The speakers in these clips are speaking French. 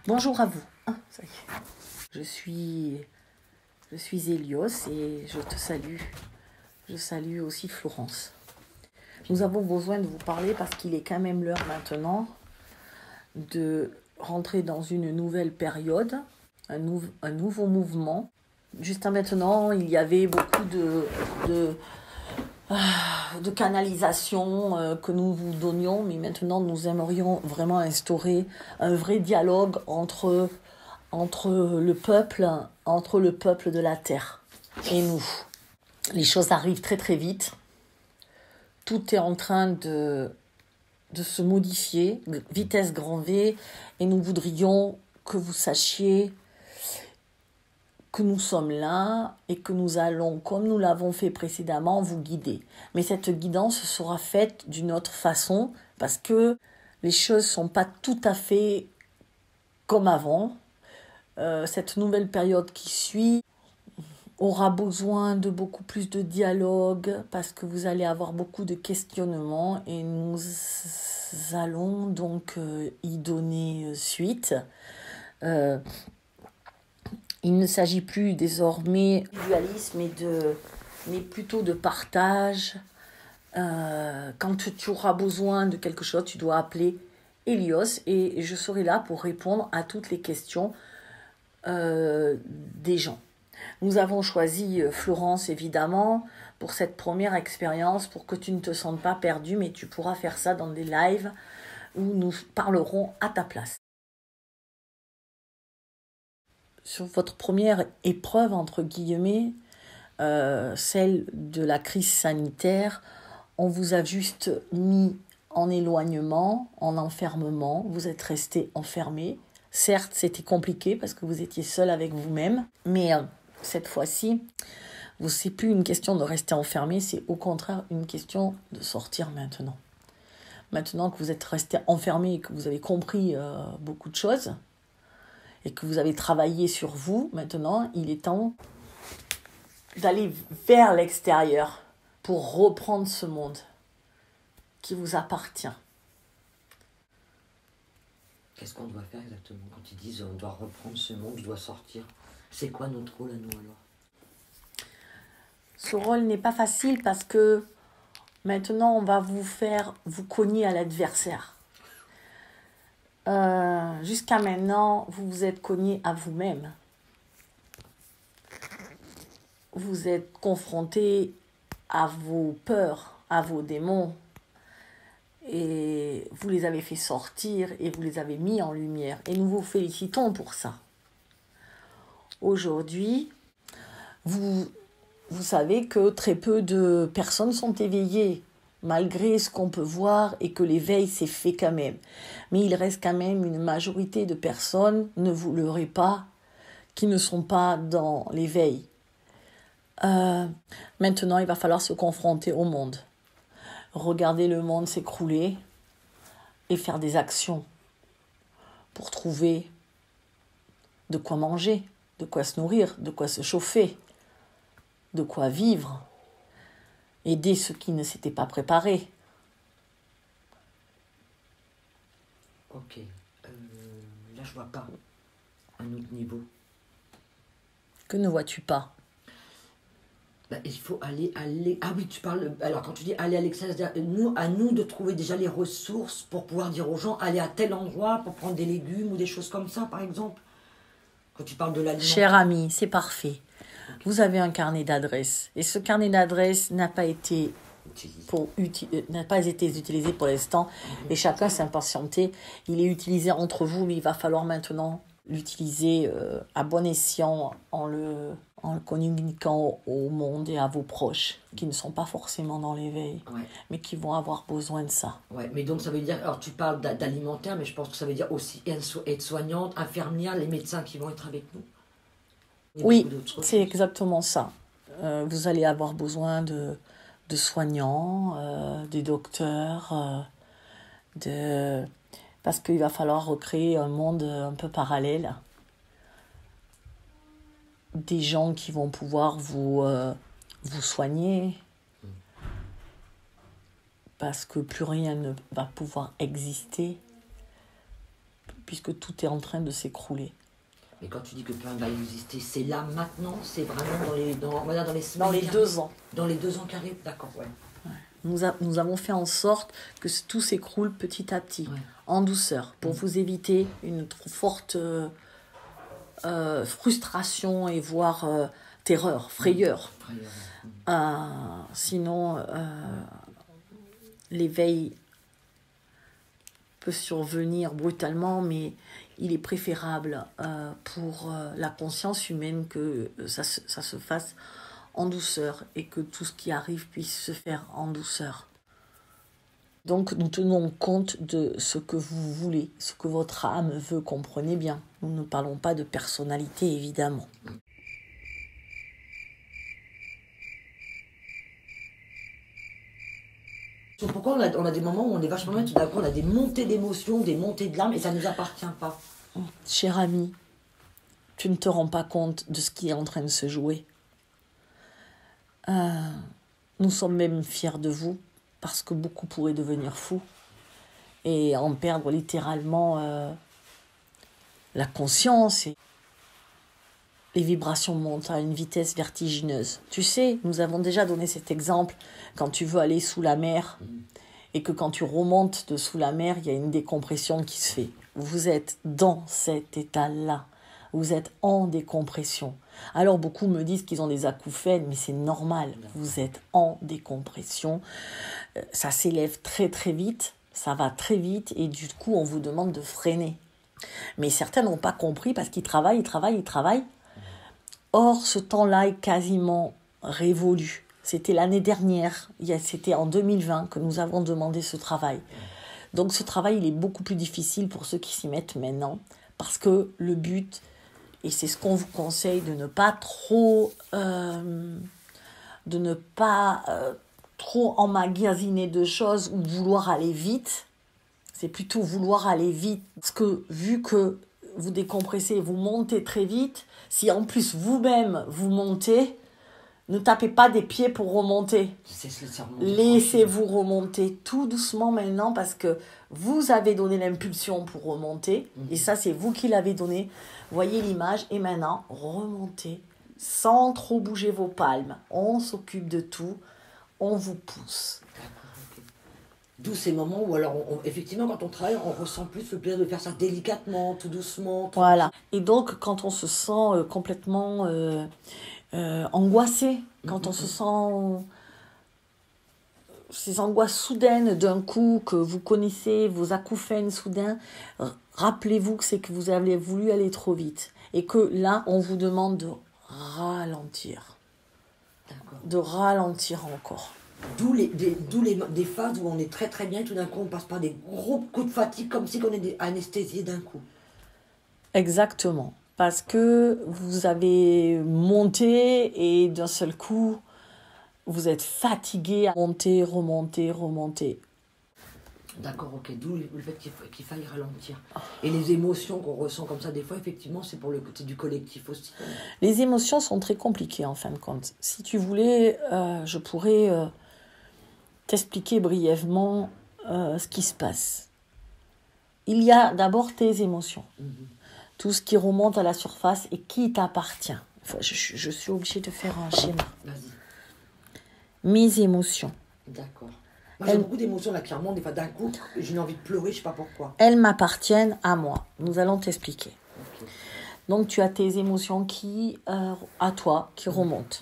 Bonjour à vous. Ah, ça y est. Je suis Hélios et je te salue. Je salue aussi Florence. Nous avons besoin de vous parler parce qu'il est quand même l'heure maintenant de rentrer dans une nouvelle période, un nouveau mouvement. Jusqu'à maintenant, il y avait beaucoup de canalisation que nous vous donnions, mais maintenant nous aimerions vraiment instaurer un vrai dialogue entre le peuple de la terre et nous. Les choses arrivent très très vite. Tout est en train de se modifier, vitesse grand V, et nous voudrions que vous sachiez que nous sommes là et que nous allons, comme nous l'avons fait précédemment, vous guider. Mais cette guidance sera faite d'une autre façon parce que les choses ne sont pas tout à fait comme avant. Cette nouvelle période qui suit aura besoin de beaucoup plus de dialogue parce que vous allez avoir beaucoup de questionnements et nous allons donc y donner suite. Il ne s'agit plus désormais d'individualisme mais plutôt de partage. Quand tu auras besoin de quelque chose, tu dois appeler Hélios et je serai là pour répondre à toutes les questions des gens. Nous avons choisi Florence évidemment pour cette première expérience pour que tu ne te sentes pas perdu, mais tu pourras faire ça dans des lives où nous parlerons à ta place. Sur votre première épreuve, entre guillemets, celle de la crise sanitaire, on vous a juste mis en éloignement, en enfermement. Vous êtes resté enfermé. Certes, c'était compliqué parce que vous étiez seul avec vous-même, mais cette fois-ci, c'est plus une question de rester enfermé, c'est au contraire une question de sortir maintenant. Maintenant que vous êtes resté enfermé et que vous avez compris beaucoup de choses, et que vous avez travaillé sur vous, maintenant, il est temps d'aller vers l'extérieur pour reprendre ce monde qui vous appartient. Qu'est-ce qu'on doit faire exactement quand ils disent on doit reprendre ce monde, je dois sortir? C'est quoi notre rôle à nous alors? Ce rôle n'est pas facile parce que maintenant on va vous faire vous cogner à l'adversaire. Jusqu'à maintenant, vous vous êtes cogné à vous-même. Vous êtes confronté à vos peurs, à vos démons. Et vous les avez fait sortir et vous les avez mis en lumière. Et nous vous félicitons pour ça. Aujourd'hui, vous savez que très peu de personnes sont éveillées, malgré ce qu'on peut voir et que l'éveil s'est fait quand même. Mais il reste quand même une majorité de personnes, ne vous leurrez pas, qui ne sont pas dans l'éveil. Maintenant, il va falloir se confronter au monde. Regarder le monde s'écrouler et faire des actions pour trouver de quoi manger, de quoi se nourrir, de quoi se chauffer, de quoi vivre, aider ceux qui ne s'étaient pas préparés. Ok, là je vois pas un autre niveau. Que ne vois-tu pas? Il faut aller. Ah oui, tu parles. Alors, quand tu dis aller à l'extérieur, à nous de trouver déjà les ressources pour pouvoir dire aux gens aller à tel endroit pour prendre des légumes ou des choses comme ça, par exemple. Quand tu parles de l'aliment. Cher ami, c'est parfait. Okay. Vous avez un carnet d'adresses. Et ce carnet d'adresses n'a pas été utilisé pour l'instant. Et chacun s'est impatienté. Il est utilisé entre vous, mais il va falloir maintenant l'utiliser à bon escient en le communiquant au monde et à vos proches qui ne sont pas forcément dans l'éveil, mais qui vont avoir besoin de ça. Ouais, mais donc ça veut dire, alors tu parles d'alimentaire, mais je pense que ça veut dire aussi être soignante, infirmière, les médecins qui vont être avec nous. Oui, c'est exactement ça. Vous allez avoir besoin de soignants, des docteurs, parce qu'il va falloir recréer un monde un peu parallèle. Des gens qui vont pouvoir vous soigner, parce que plus rien ne va pouvoir exister, puisque tout est en train de s'écrouler. Mais quand tu dis que plein va exister, c'est là maintenant, c'est vraiment on va dire dans les semaines Dans les 2 ans. Dans les 2 ans qui arrivent, d'accord, ouais. Nous avons fait en sorte que tout s'écroule petit à petit, Ouais. en douceur, pour vous éviter une trop forte frustration et voire terreur, frayeur. Sinon, l'éveil peut survenir brutalement, mais il est préférable pour la conscience humaine que ça se fasse en douceur et que tout ce qui arrive puisse se faire en douceur. Donc nous tenons compte de ce que vous voulez, ce que votre âme veut, comprenez bien. Nous ne parlons pas de personnalité, évidemment. Pourquoi on a des moments où on est vachement bien, tout d'un coup on a des montées d'émotions, des montées de larmes, et ça ne nous appartient pas. Cher ami, tu ne te rends pas compte de ce qui est en train de se jouer. Nous sommes même fiers de vous, parce que beaucoup pourraient devenir fous et en perdre littéralement la conscience. Et les vibrations montent à une vitesse vertigineuse. Tu sais, nous avons déjà donné cet exemple quand tu veux aller sous la mer et que quand tu remontes de sous la mer, il y a une décompression qui se fait. Vous êtes dans cet état-là. Vous êtes en décompression. Alors beaucoup me disent qu'ils ont des acouphènes, mais c'est normal. Vous êtes en décompression. Ça s'élève très très vite, ça va très vite et du coup on vous demande de freiner. Mais certains n'ont pas compris parce qu'ils travaillent. Or ce temps-là est quasiment révolu. C'était l'année dernière, c'était en 2020 que nous avons demandé ce travail. Donc ce travail il est beaucoup plus difficile pour ceux qui s'y mettent maintenant parce que le but, et c'est ce qu'on vous conseille, de ne pas trop emmagasiner de choses ou vouloir aller vite. C'est plutôt vouloir aller vite. Parce que vu que vous décompressez, vous montez très vite, si en plus vous-même vous montez, ne tapez pas des pieds pour remonter. Laissez-vous remonter tout doucement maintenant parce que vous avez donné l'impulsion pour remonter. Et ça, c'est vous qui l'avez donné. Voyez l'image. Et maintenant, remontez sans trop bouger vos palmes. On s'occupe de tout. On vous pousse. D'où ces moments où, alors, effectivement, quand on travaille, on ressent plus le plaisir de faire ça délicatement, tout doucement. Voilà. Et donc, quand on se sent complètement angoissé, quand on se sent ces angoisses soudaines d'un coup, que vous connaissez, vos acouphènes soudains, rappelez-vous que c'est que vous avez voulu aller trop vite. Et que là, on vous demande de ralentir. D'accord. De ralentir encore. D'où des phases où on est très très bien et tout d'un coup on passe par des gros coups de fatigue comme si on était anesthésié d'un coup. Exactement. Parce que vous avez monté et d'un seul coup, vous êtes fatigué à monter, remonter. D'accord, ok. D'où le fait qu'il faille ralentir. Et les émotions qu'on ressent comme ça, des fois, effectivement, c'est pour le côté du collectif aussi. Les émotions sont très compliquées en fin de compte. Si tu voulais, je pourrais t'expliquer brièvement ce qui se passe. Il y a d'abord tes émotions. Tout ce qui remonte à la surface et qui t'appartient. Enfin, je suis obligée de faire un schéma. Vas-y. Mes émotions. D'accord. Moi, j'ai beaucoup d'émotions là qui remontent. Des fois, d'un coup, j'ai envie de pleurer, je ne sais pas pourquoi. Elles m'appartiennent à moi. Nous allons t'expliquer. Okay. Donc, tu as tes émotions à toi, qui remontent.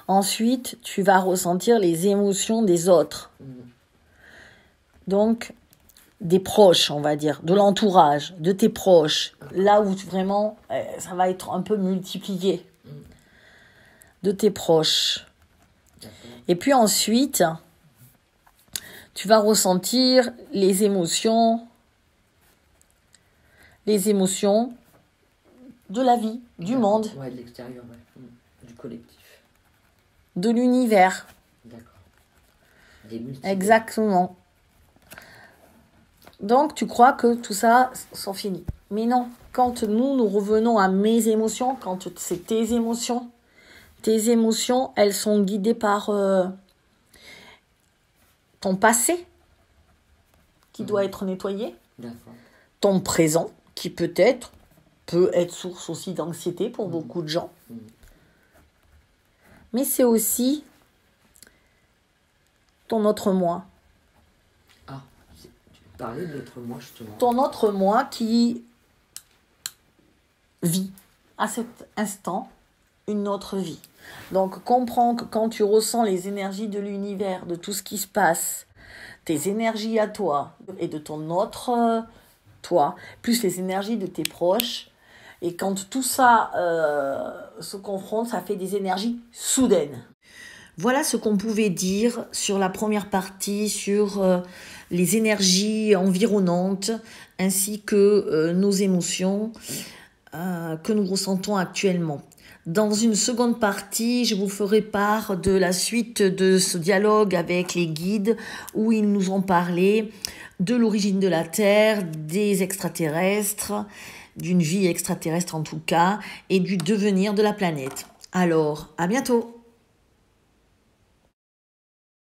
Ensuite, tu vas ressentir les émotions des autres. Donc, des proches, on va dire, de l'entourage, de tes proches. Là où vraiment, ça va être un peu multiplié. De tes proches. Et puis ensuite, tu vas ressentir les émotions de la vie, du monde. Ouais, de l'extérieur, ouais. Du collectif. De l'univers. D'accord. Des multiples. Exactement. Donc, tu crois que tout ça, sont finis. Mais non, quand nous revenons à mes émotions, quand c'est tes émotions, elles sont guidées par ton passé, qui doit être nettoyé, D'accord. ton présent, qui peut-être peut être source aussi d'anxiété pour beaucoup de gens. Mais c'est aussi ton autre moi. Ah, tu peux parler de l'autre moi justement. Ton autre moi qui vit à cet instant une autre vie. Donc comprends que quand tu ressens les énergies de l'univers, de tout ce qui se passe, tes énergies à toi et de ton autre toi, plus les énergies de tes proches, et quand tout ça se confronte, ça fait des énergies soudaines. Voilà ce qu'on pouvait dire sur la première partie, sur les énergies environnantes, ainsi que nos émotions que nous ressentons actuellement. Dans une seconde partie, je vous ferai part de la suite de ce dialogue avec les guides où ils nous ont parlé de l'origine de la Terre, des extraterrestres, d'une vie extraterrestre en tout cas, et du devenir de la planète. Alors, à bientôt!